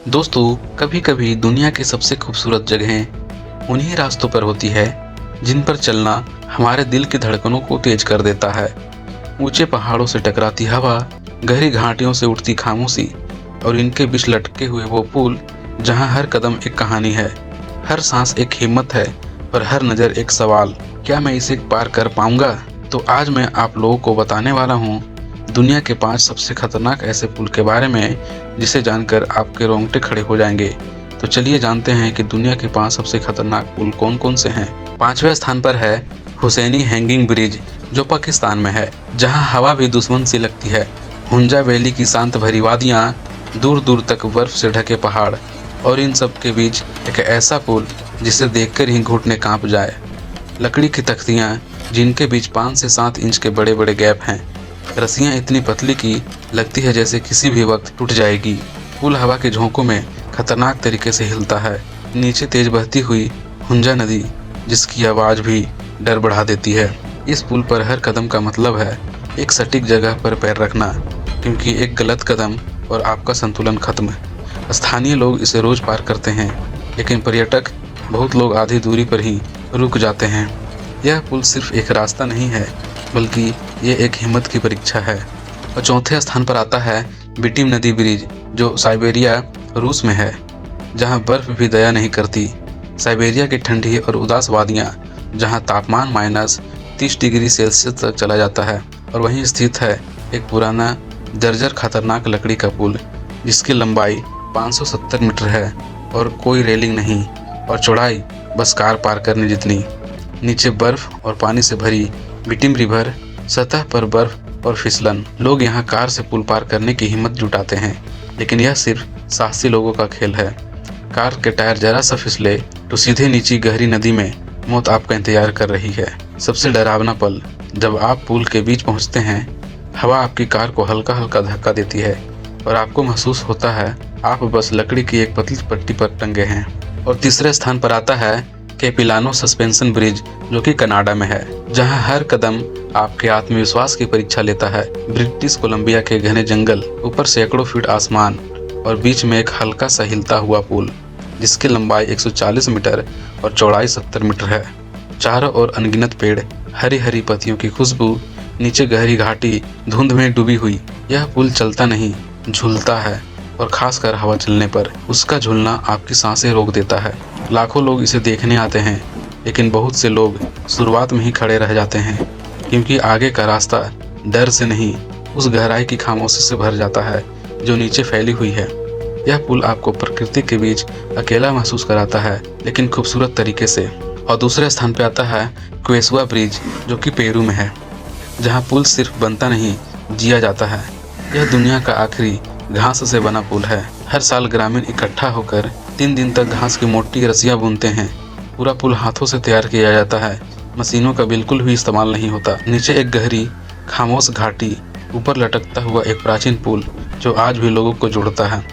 दोस्तों, कभी कभी दुनिया की सबसे खूबसूरत जगहें उन्हीं रास्तों पर होती है जिन पर चलना हमारे दिल की धड़कनों को तेज कर देता है। ऊंचे पहाड़ों से टकराती हवा, गहरी घाटियों से उठती खामोशी और इनके बीच लटके हुए वो पुल जहां हर कदम एक कहानी है, हर सांस एक हिम्मत है और हर नज़र एक सवाल, क्या मैं इसे पार कर पाऊंगा? तो आज मैं आप लोगों को बताने वाला हूँ दुनिया के 5 सबसे खतरनाक ऐसे पुल के बारे में जिसे जानकर आपके रोंगटे खड़े हो जाएंगे। तो चलिए जानते हैं कि दुनिया के 5 सबसे खतरनाक पुल कौन कौन से हैं। 5वें स्थान पर है हुसैनी हैंगिंग ब्रिज, जो पाकिस्तान में है, जहां हवा भी दुश्मन सी लगती है। हुंजा वैली की शांत भरी वादियाँ, दूर दूर तक बर्फ से ढके पहाड़ और इन सब के बीच एक ऐसा पुल जिसे देखकर ही घुटने कांप जाए। लकड़ी की तख्तियाँ जिनके बीच 5 से 7 इंच के बड़े बड़े गैप हैं, रस्सियाँ इतनी पतली कि लगती है जैसे किसी भी वक्त टूट जाएगी। पुल हवा के झोंकों में खतरनाक तरीके से हिलता है। नीचे तेज बहती हुई हुंजा नदी, जिसकी आवाज़ भी डर बढ़ा देती है। इस पुल पर हर कदम का मतलब है एक सटीक जगह पर पैर रखना, क्योंकि एक गलत कदम और आपका संतुलन खत्म। स्थानीय लोग इसे रोज पार करते हैं, लेकिन पर्यटक बहुत लोग आधी दूरी पर ही रुक जाते हैं। यह पुल सिर्फ एक रास्ता नहीं है, बल्कि ये एक हिम्मत की परीक्षा है। और चौथे स्थान पर आता है बिटिम नदी ब्रिज, जो साइबेरिया रूस में है, जहां बर्फ भी दया नहीं करती। साइबेरिया की ठंडी और उदास वादियां, जहां तापमान -30 डिग्री सेल्सियस तक चला जाता है, और वहीं स्थित है एक पुराना जर्जर खतरनाक लकड़ी का पुल, जिसकी लंबाई 570 मीटर है और कोई रेलिंग नहीं और चौड़ाई बस कार पार करने जितनी। नीचे बर्फ और पानी से भरी बिटिम रिवर, सतह पर बर्फ और फिसलन। लोग यहाँ कार से पुल पार करने की हिम्मत जुटाते हैं, लेकिन यह सिर्फ साहसी लोगों का खेल है। कार के टायर जरा सा फिसले तो सीधे नीचे गहरी नदी में मौत आपका इंतजार कर रही है। सबसे डरावना पल, जब आप पुल के बीच पहुँचते हैं, हवा आपकी कार को हल्का हल्का धक्का देती है और आपको महसूस होता है आप बस लकड़ी की एक पतली पट्टी पर टंगे हैं। और तीसरे स्थान पर आता है कैपिलानो सस्पेंशन ब्रिज, जो कि कनाडा में है, जहां हर कदम आपके आत्मविश्वास की परीक्षा लेता है। ब्रिटिश कोलंबिया के घने जंगल, ऊपर सैकड़ों फीट आसमान और बीच में एक हल्का सा हिलता हुआ पुल, जिसकी लंबाई 140 मीटर और चौड़ाई 70 मीटर है। चारों ओर अनगिनत पेड़, हरी हरी पत्तियों की खुशबू, नीचे गहरी घाटी धुंध में डूबी हुई। यह पुल चलता नहीं, झूलता है, और खासकर हवा चलने पर उसका झूलना आपकी सांसें रोक देता है। लाखों लोग इसे देखने आते हैं, लेकिन बहुत से लोग शुरुआत में ही खड़े रह जाते हैं, क्योंकि आगे का रास्ता डर से नहीं, उस गहराई की खामोशी से भर जाता है जो नीचे फैली हुई है। यह पुल आपको प्रकृति के बीच अकेला महसूस कराता है, लेकिन खूबसूरत तरीके से। और दूसरे स्थान पर आता है क्वेसुआ ब्रिज, जो कि पेरू में है, जहाँ पुल सिर्फ बनता नहीं, जिया जाता है। यह दुनिया का आखिरी घास से बना पुल है। हर साल ग्रामीण इकट्ठा होकर 3 दिन तक घास की मोटी रस्सियां बुनते हैं। पूरा पुल हाथों से तैयार किया जाता है, मशीनों का बिल्कुल भी इस्तेमाल नहीं होता। नीचे एक गहरी खामोश घाटी, ऊपर लटकता हुआ एक प्राचीन पुल जो आज भी लोगों को जोड़ता है।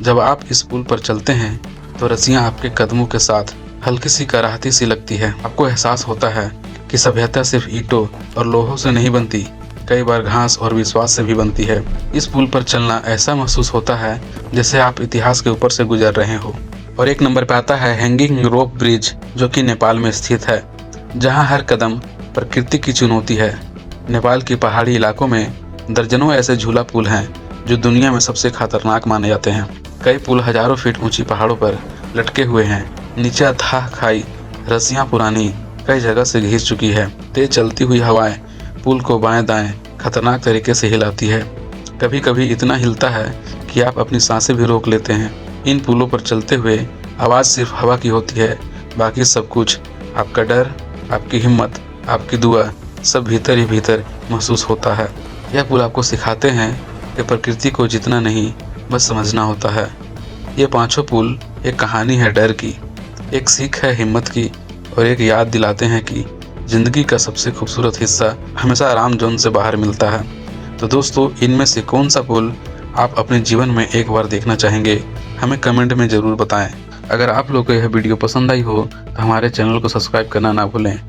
जब आप इस पुल पर चलते हैं तो रस्सियां आपके कदमों के साथ हल्की सी कराहती सी लगती है। आपको एहसास होता है कि सभ्यता सिर्फ ईंटों और लोहों से नहीं बनती, कई बार घास और विश्वास से भी बनती है। इस पुल पर चलना ऐसा महसूस होता है जैसे आप इतिहास के ऊपर से गुजर रहे हो। और एक नंबर पर आता है हैंगिंग रोप ब्रिज, जो कि नेपाल में स्थित है, जहां हर कदम प्रकृति की चुनौती है। नेपाल की पहाड़ी इलाकों में दर्जनों ऐसे झूला पुल हैं जो दुनिया में सबसे खतरनाक माने जाते हैं। कई पुल हजारों फीट ऊंची पहाड़ों पर लटके हुए हैं। नीचे अथाह खाई, रस्सियाँ पुरानी कई जगह से घिस चुकी है। तेज चलती हुई हवाएं पुल को बाएं दाएं खतरनाक तरीके से हिलाती है। कभी कभी इतना हिलता है कि आप अपनी सांसें भी रोक लेते हैं। इन पुलों पर चलते हुए आवाज़ सिर्फ हवा की होती है, बाकी सब कुछ, आपका डर, आपकी हिम्मत, आपकी दुआ, सब भीतर ही भीतर महसूस होता है। यह पुल आपको सिखाते हैं कि प्रकृति को जितना नहीं, बस समझना होता है। ये 5 पुल एक कहानी है डर की, एक सीख है हिम्मत की, और एक याद दिलाते हैं कि जिंदगी का सबसे खूबसूरत हिस्सा हमेशा आराम जोन से बाहर मिलता है। तो दोस्तों, इनमें से कौन सा पुल आप अपने जीवन में एक बार देखना चाहेंगे, हमें कमेंट में ज़रूर बताएं। अगर आप लोग को यह वीडियो पसंद आई हो तो हमारे चैनल को सब्सक्राइब करना ना भूलें।